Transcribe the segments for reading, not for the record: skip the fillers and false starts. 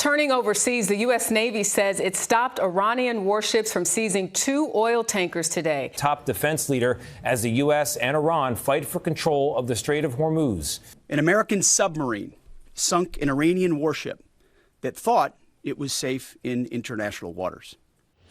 Turning overseas, the U.S. Navy says it stopped Iranian warships from seizing 2 oil tankers today. Top defense leader as the U.S. and Iran fight for control of the Strait of Hormuz. An American submarine sunk an Iranian warship that thought it was safe in international waters.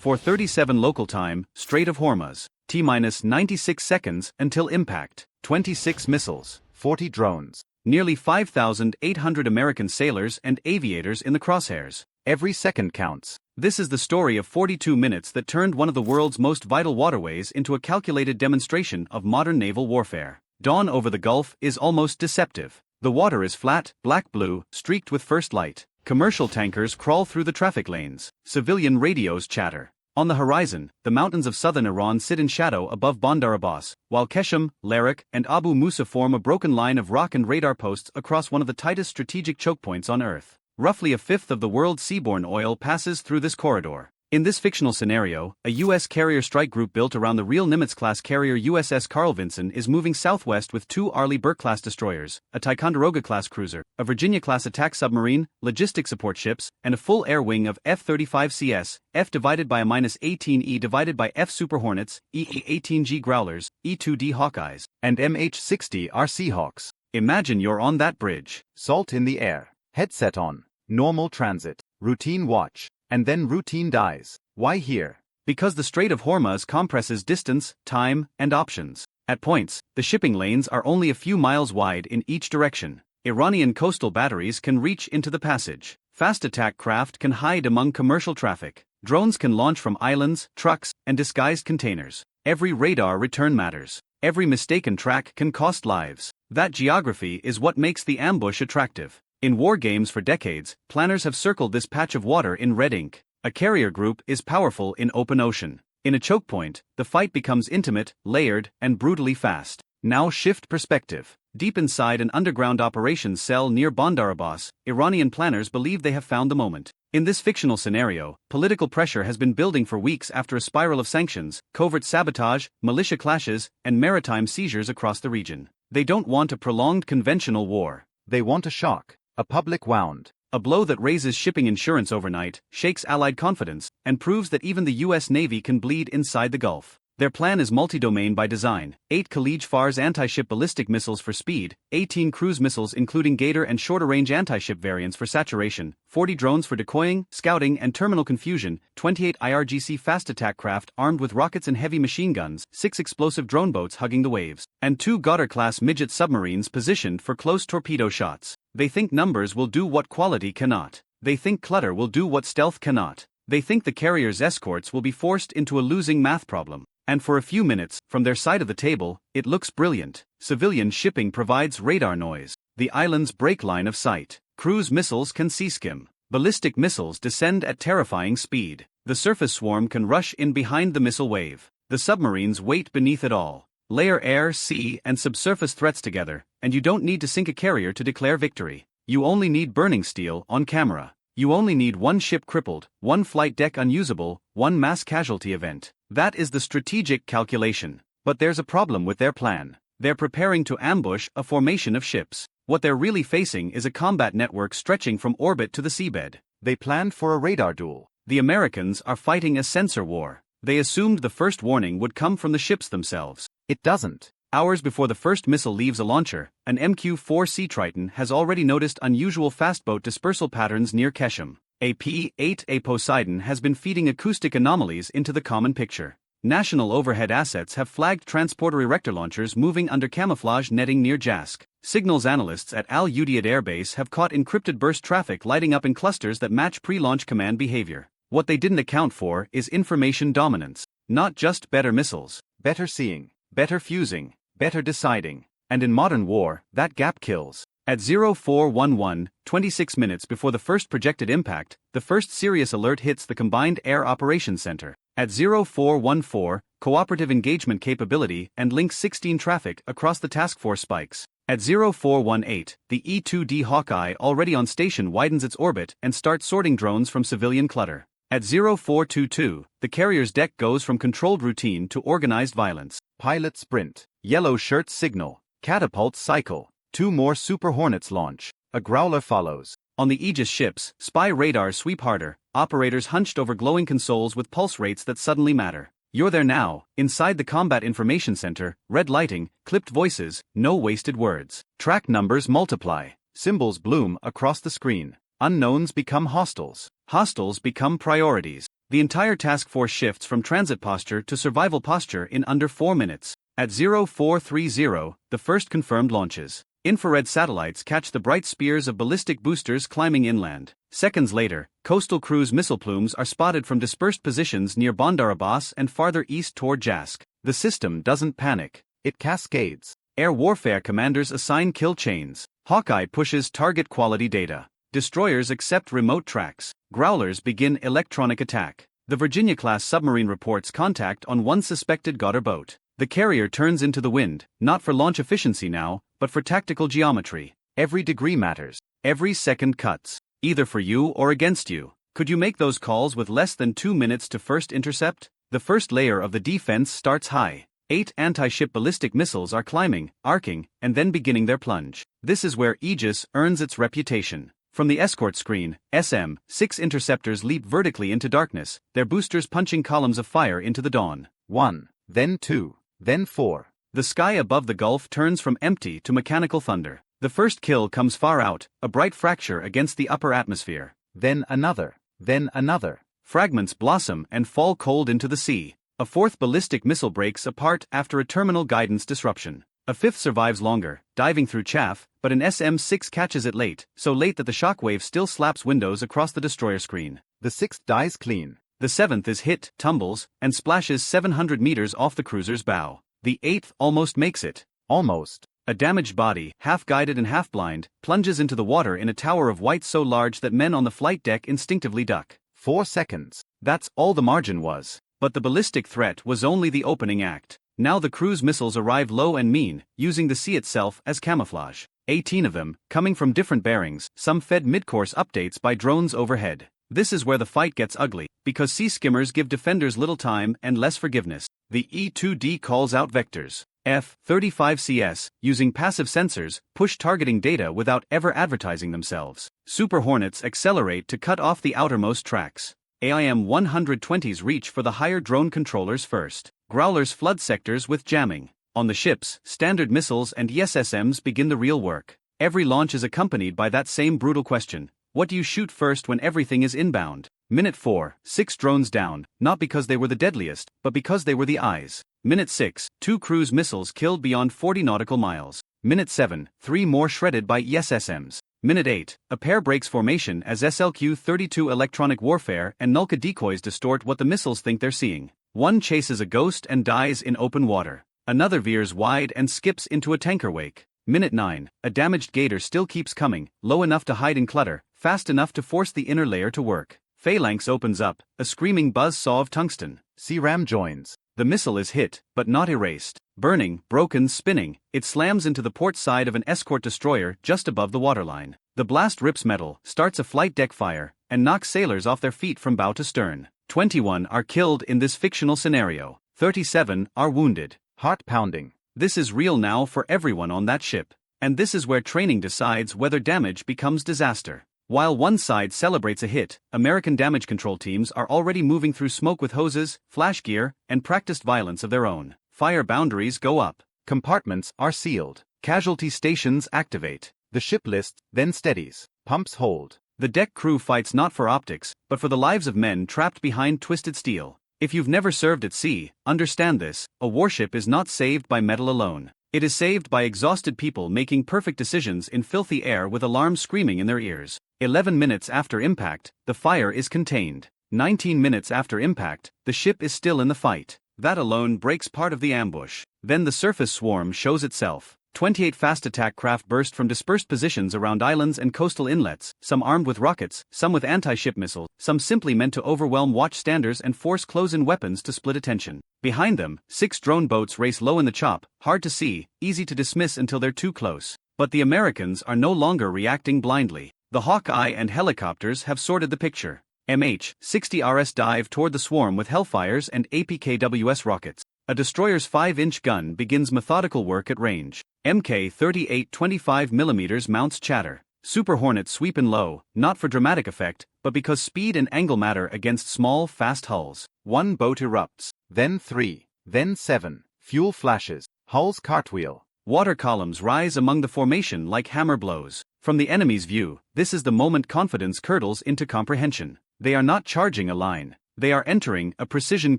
4:37 local time, Strait of Hormuz, T-minus 96 seconds until impact, 26 missiles, 40 drones. Nearly 5,800 American sailors and aviators in the crosshairs. Every second counts. This is the story of 42 minutes that turned one of the world's most vital waterways into a calculated demonstration of modern naval warfare. Dawn over the Gulf is almost deceptive. The water is flat, black-blue, streaked with first light. Commercial tankers crawl through the traffic lanes. Civilian radios chatter. On the horizon, the mountains of southern Iran sit in shadow above Bandar Abbas, while Qeshm, Larak, and Abu Musa form a broken line of rock and radar posts across one of the tightest strategic choke points on Earth. Roughly a fifth of the world's seaborne oil passes through this corridor. In this fictional scenario, a U.S. carrier strike group built around the real Nimitz-class carrier USS Carl Vinson is moving southwest with 2 Arleigh Burke-class destroyers, a Ticonderoga-class cruiser, a Virginia-class attack submarine, logistic support ships, and a full air wing of F-35CS, F divided by a -18E divided by F Super Hornets, E-18G Growlers, E-2D Hawkeyes, and MH-60R Seahawks. Imagine you're on that bridge. Salt in the air. Headset on. Normal transit. Routine watch. And then routine dies. Why here? Because the Strait of Hormuz compresses distance, time, and options. At points, the shipping lanes are only a few miles wide in each direction. Iranian coastal batteries can reach into the passage. Fast attack craft can hide among commercial traffic. Drones can launch from islands, trucks, and disguised containers. Every radar return matters. Every mistaken track can cost lives. That geography is what makes the ambush attractive. In war games for decades, planners have circled this patch of water in red ink. A carrier group is powerful in open ocean. In a choke point, the fight becomes intimate, layered, and brutally fast. Now shift perspective. Deep inside an underground operations cell near Bandar Abbas, Iranian planners believe they have found the moment. In this fictional scenario, political pressure has been building for weeks after a spiral of sanctions, covert sabotage, militia clashes, and maritime seizures across the region. They don't want a prolonged conventional war. They want a shock. A public wound. A blow that raises shipping insurance overnight, shakes Allied confidence, and proves that even the U.S. Navy can bleed inside the Gulf. Their plan is multi-domain by design. 8 Khalij Fars anti-ship ballistic missiles for speed, 18 cruise missiles including Gator and shorter-range anti-ship variants for saturation, 40 drones for decoying, scouting and terminal confusion, 28 IRGC fast attack craft armed with rockets and heavy machine guns, 6 explosive drone boats hugging the waves, and 2 Goddard-class midget submarines positioned for close torpedo shots. They think numbers will do what quality cannot. They think clutter will do what stealth cannot. They think the carrier's escorts will be forced into a losing math problem. And for a few minutes, from their side of the table, it looks brilliant. Civilian shipping provides radar noise. The island's break line of sight. Cruise missiles can sea-skim. Ballistic missiles descend at terrifying speed. The surface swarm can rush in behind the missile wave. The submarines wait beneath it all. Layer air, sea, and subsurface threats together, and you don't need to sink a carrier to declare victory. You only need burning steel on camera. You only need 1 ship crippled, 1 flight deck unusable, 1 mass casualty event. That is the strategic calculation. But there's a problem with their plan. They're preparing to ambush a formation of ships. What they're really facing is a combat network stretching from orbit to the seabed. They planned for a radar duel. The Americans are fighting a sensor war. They assumed the first warning would come from the ships themselves. It doesn't. Hours before the first missile leaves a launcher, an MQ-4 Sea Triton has already noticed unusual fastboat dispersal patterns near Qeshm. A P-8A Poseidon has been feeding acoustic anomalies into the common picture. National overhead assets have flagged transporter erector launchers moving under camouflage netting near Jask. Signals analysts at Al Udeid Air Base have caught encrypted burst traffic lighting up in clusters that match pre-launch command behavior. What they didn't account for is information dominance. Not just better missiles, better seeing, better fusing, better deciding. And in modern war, that gap kills. At 0411, 26 minutes before the first projected impact, the first serious alert hits the Combined Air Operations Center. At 0414, cooperative engagement capability and Link 16 traffic across the task force spikes. At 0418, the E-2D Hawkeye already on station widens its orbit and starts sorting drones from civilian clutter. At 0422, the carrier's deck goes from controlled routine to organized violence. Pilot sprint. Yellow shirts signal. Catapult cycle. 2 more Super Hornets launch. A Growler follows. On the Aegis ships, spy radars sweep harder, operators hunched over glowing consoles with pulse rates that suddenly matter. You're there now, inside the Combat Information Center, red lighting, clipped voices, no wasted words. Track numbers multiply, symbols bloom across the screen. Unknowns become hostiles. Hostiles become priorities. The entire task force shifts from transit posture to survival posture in under 4 minutes. At 0430, the first confirmed launches. Infrared satellites catch the bright spears of ballistic boosters climbing inland. Seconds later, coastal cruise missile plumes are spotted from dispersed positions near Bandar Abbas and farther east toward Jask. The system doesn't panic. It cascades. Air warfare commanders assign kill chains. Hawkeye pushes target quality data. Destroyers accept remote tracks. Growlers begin electronic attack. The Virginia-class submarine reports contact on one suspected Gauter boat. The carrier turns into the wind, not for launch efficiency now, but for tactical geometry. Every degree matters. Every second cuts. Either for you or against you. Could you make those calls with less than 2 minutes to first intercept? The first layer of the defense starts high. 8 anti-ship ballistic missiles are climbing, arcing, and then beginning their plunge. This is where Aegis earns its reputation. From the escort screen, SM-6 interceptors leap vertically into darkness, their boosters punching columns of fire into the dawn. 1, then 2, then 4. The sky above the Gulf turns from empty to mechanical thunder. The first kill comes far out, a bright fracture against the upper atmosphere. Then another. Then another. Fragments blossom and fall cold into the sea. A fourth ballistic missile breaks apart after a terminal guidance disruption. A fifth survives longer, diving through chaff, but an SM-6 catches it late, so late that the shockwave still slaps windows across the destroyer screen. The sixth dies clean. The seventh is hit, tumbles, and splashes 700 meters off the cruiser's bow. The eighth almost makes it. Almost. A damaged body, half-guided and half-blind, plunges into the water in a tower of white so large that men on the flight deck instinctively duck. 4 seconds. That's all the margin was. But the ballistic threat was only the opening act. Now the cruise missiles arrive low and mean, using the sea itself as camouflage. 18 of them, coming from different bearings, some fed mid-course updates by drones overhead. This is where the fight gets ugly, because sea skimmers give defenders little time and less forgiveness. The E-2D calls out vectors. F-35CS, using passive sensors, push targeting data without ever advertising themselves. Super Hornets accelerate to cut off the outermost tracks. AIM-120s reach for the higher drone controllers first. Growlers flood sectors with jamming. On the ships, standard missiles and ESSMs begin the real work. Every launch is accompanied by that same brutal question. What do you shoot first when everything is inbound? Minute 4, 6 drones down, not because they were the deadliest, but because they were the eyes. Minute 6, 2 cruise missiles killed beyond 40 nautical miles. Minute 7, 3 more shredded by ESSMs. Minute 8, a pair breaks formation as SLQ-32 electronic warfare and Nulka decoys distort what the missiles think they're seeing. One chases a ghost and dies in open water. Another veers wide and skips into a tanker wake. Minute 9, a damaged gator still keeps coming, low enough to hide in clutter, fast enough to force the inner layer to work. Phalanx opens up, a screaming buzz saw of tungsten. C-RAM joins. The missile is hit, but not erased. Burning, broken, spinning, it slams into the port side of an escort destroyer just above the waterline. The blast rips metal, starts a flight deck fire, and knocks sailors off their feet from bow to stern. 21 are killed in this fictional scenario. 37 are wounded. Heart pounding. This is real now for everyone on that ship. And this is where training decides whether damage becomes disaster. While one side celebrates a hit, American damage control teams are already moving through smoke with hoses, flash gear, and practiced violence of their own. Fire boundaries go up. Compartments are sealed. Casualty stations activate. The ship lists, then steadies. Pumps hold. The deck crew fights not for optics, but for the lives of men trapped behind twisted steel. If you've never served at sea, understand this: a warship is not saved by metal alone. It is saved by exhausted people making perfect decisions in filthy air with alarms screaming in their ears. 11 minutes after impact, the fire is contained. 19 minutes after impact, the ship is still in the fight. That alone breaks part of the ambush. Then the surface swarm shows itself. 28 fast attack craft burst from dispersed positions around islands and coastal inlets, some armed with rockets, some with anti-ship missiles, some simply meant to overwhelm watchstanders and force close-in weapons to split attention. Behind them, 6 drone boats race low in the chop, hard to see, easy to dismiss until they're too close. But the Americans are no longer reacting blindly. The Hawkeye and helicopters have sorted the picture. MH-60RS dive toward the swarm with Hellfires and APKWS rockets. A destroyer's 5-inch gun begins methodical work at range. MK-38 25mm mounts chatter. Super Hornets sweep in low, not for dramatic effect, but because speed and angle matter against small, fast hulls. One boat erupts, then 3, then 7, fuel flashes, hulls cartwheel. Water columns rise among the formation like hammer blows. From the enemy's view, this is the moment confidence curdles into comprehension. They are not charging a line. They are entering a precision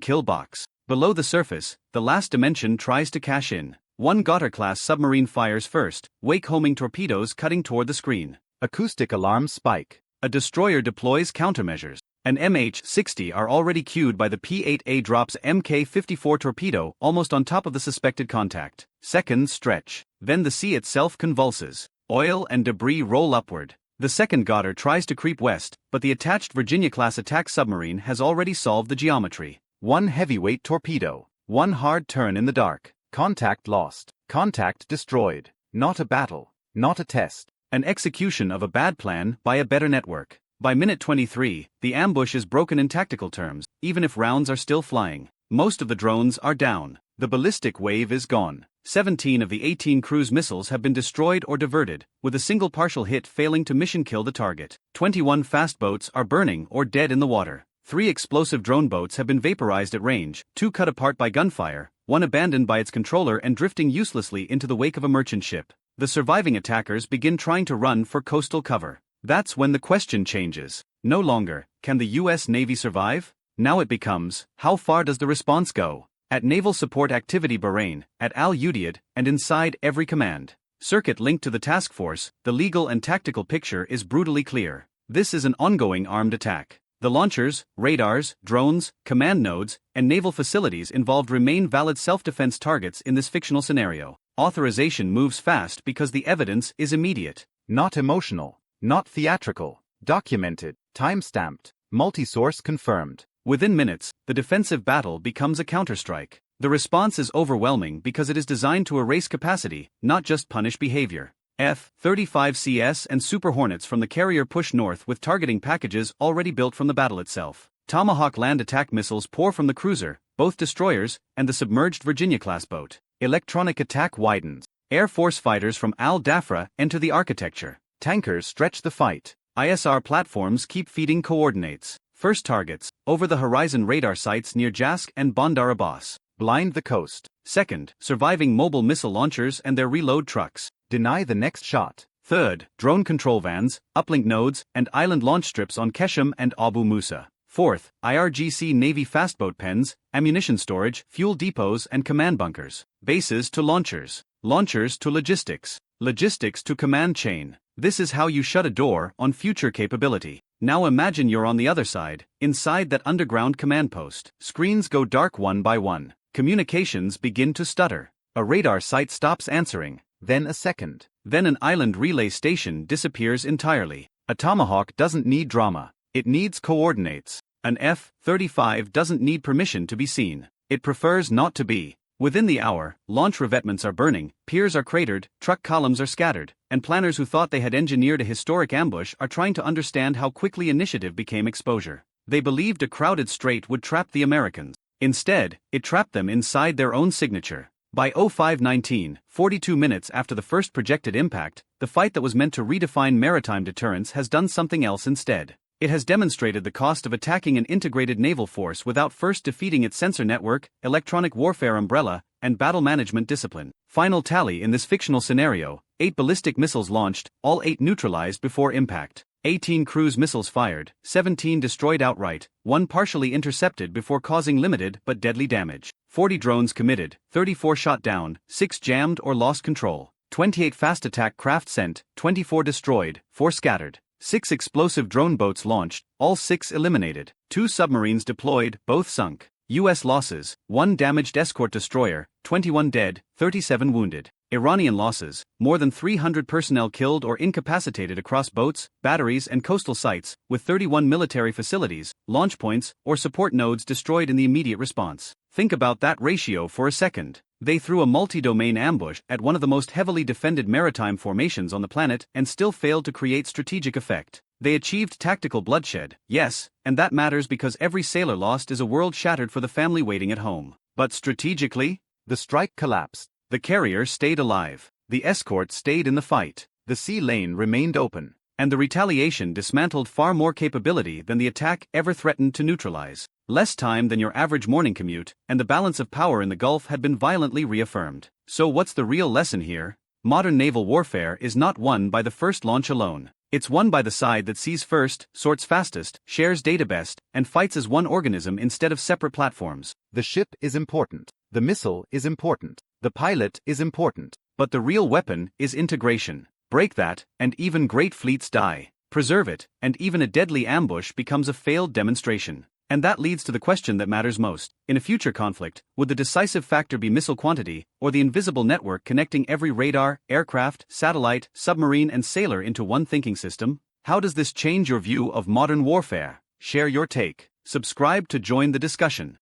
kill box. Below the surface, the last dimension tries to cash in. One Gotter-class submarine fires first, wake-homing torpedoes cutting toward the screen. Acoustic alarms spike. A destroyer deploys countermeasures. An MH-60 are already cued by the P-8A drops Mk-54 torpedo almost on top of the suspected contact. Seconds stretch. Then the sea itself convulses. Oil and debris roll upward. The second Goddard tries to creep west, but the attached Virginia-class attack submarine has already solved the geometry. One heavyweight torpedo. One hard turn in the dark. Contact lost. Contact destroyed. Not a battle. Not a test. An execution of a bad plan by a better network. By minute 23, the ambush is broken in tactical terms, even if rounds are still flying. Most of the drones are down. The ballistic wave is gone. 17 of the 18 cruise missiles have been destroyed or diverted, with a single partial hit failing to mission kill the target. 21 fast boats are burning or dead in the water. 3 explosive drone boats have been vaporized at range, 2 cut apart by gunfire, 1 abandoned by its controller and drifting uselessly into the wake of a merchant ship. The surviving attackers begin trying to run for coastal cover. That's when the question changes. No longer, can the U.S. Navy survive? Now it becomes, how far does the response go? At Naval Support Activity Bahrain, at Al Udeid, and inside every command circuit linked to the task force, the legal and tactical picture is brutally clear. This is an ongoing armed attack. The launchers, radars, drones, command nodes, and naval facilities involved remain valid self-defense targets in this fictional scenario. Authorization moves fast because the evidence is immediate. Not emotional, not theatrical, documented, time-stamped, multi-source confirmed. Within minutes, the defensive battle becomes a counterstrike. The response is overwhelming because it is designed to erase capacity, not just punish behavior. F-35CS and Super Hornets from the carrier push north with targeting packages already built from the battle itself. Tomahawk land attack missiles pour from the cruiser, both destroyers, and the submerged Virginia-class boat. Electronic attack widens. Air Force fighters from Al Dafra enter the architecture. Tankers stretch the fight. ISR platforms keep feeding coordinates. First targets, over-the-horizon radar sites near Jask and Bandar Abbas. Blind the coast. Second, surviving mobile missile launchers and their reload trucks. Deny the next shot. Third, drone control vans, uplink nodes, and island launch strips on Keshem and Abu Musa. Fourth, IRGC Navy fastboat pens, ammunition storage, fuel depots and command bunkers. Bases to launchers. Launchers to logistics. Logistics to command chain. This is how you shut a door on future capability. Now imagine you're on the other side, inside that underground command post. Screens go dark one by one. Communications begin to stutter. A radar site stops answering. Then a second. Then an island relay station disappears entirely. A Tomahawk doesn't need drama. It needs coordinates. An F-35 doesn't need permission to be seen. It prefers not to be. Within the hour, launch revetments are burning, piers are cratered, truck columns are scattered, and planners who thought they had engineered a historic ambush are trying to understand how quickly initiative became exposure. They believed a crowded strait would trap the Americans. Instead, it trapped them inside their own signature. By 05:19, 42 minutes after the first projected impact, the fight that was meant to redefine maritime deterrence has done something else instead. It has demonstrated the cost of attacking an integrated naval force without first defeating its sensor network, electronic warfare umbrella, and battle management discipline. Final tally in this fictional scenario: 8 ballistic missiles launched, all 8 neutralized before impact. 18 cruise missiles fired, 17 destroyed outright, 1 partially intercepted before causing limited but deadly damage. 40 drones committed, 34 shot down, 6 jammed or lost control. 28 fast attack craft sent, 24 destroyed, 4 scattered. 6 explosive drone boats launched, all 6 eliminated. 2 submarines deployed, both sunk. U.S. losses: 1 damaged escort destroyer, 21 dead, 37 wounded. Iranian losses: more than 300 personnel killed or incapacitated across boats, batteries and coastal sites, with 31 military facilities, launch points, or support nodes destroyed in the immediate response. Think about that ratio for a second. They threw a multi-domain ambush at one of the most heavily defended maritime formations on the planet and still failed to create strategic effect. They achieved tactical bloodshed, yes, and that matters because every sailor lost is a world shattered for the family waiting at home. But strategically, the strike collapsed. The carrier stayed alive. The escort stayed in the fight. the sea lane remained open, and the retaliation dismantled far more capability than the attack ever threatened to neutralize. Less time than your average morning commute, and the balance of power in the Gulf had been violently reaffirmed. So what's the real lesson here? Modern naval warfare is not won by the first launch alone. It's won by the side that sees first, sorts fastest, shares data best, and fights as one organism instead of separate platforms. The ship is important. The missile is important. The pilot is important. But the real weapon is integration. Break that, and even great fleets die. Preserve it, and even a deadly ambush becomes a failed demonstration. And that leads to the question that matters most. In a future conflict, would the decisive factor be missile quantity, or the invisible network connecting every radar, aircraft, satellite, submarine, and sailor into one thinking system? How does this change your view of modern warfare? Share your take. Subscribe to join the discussion.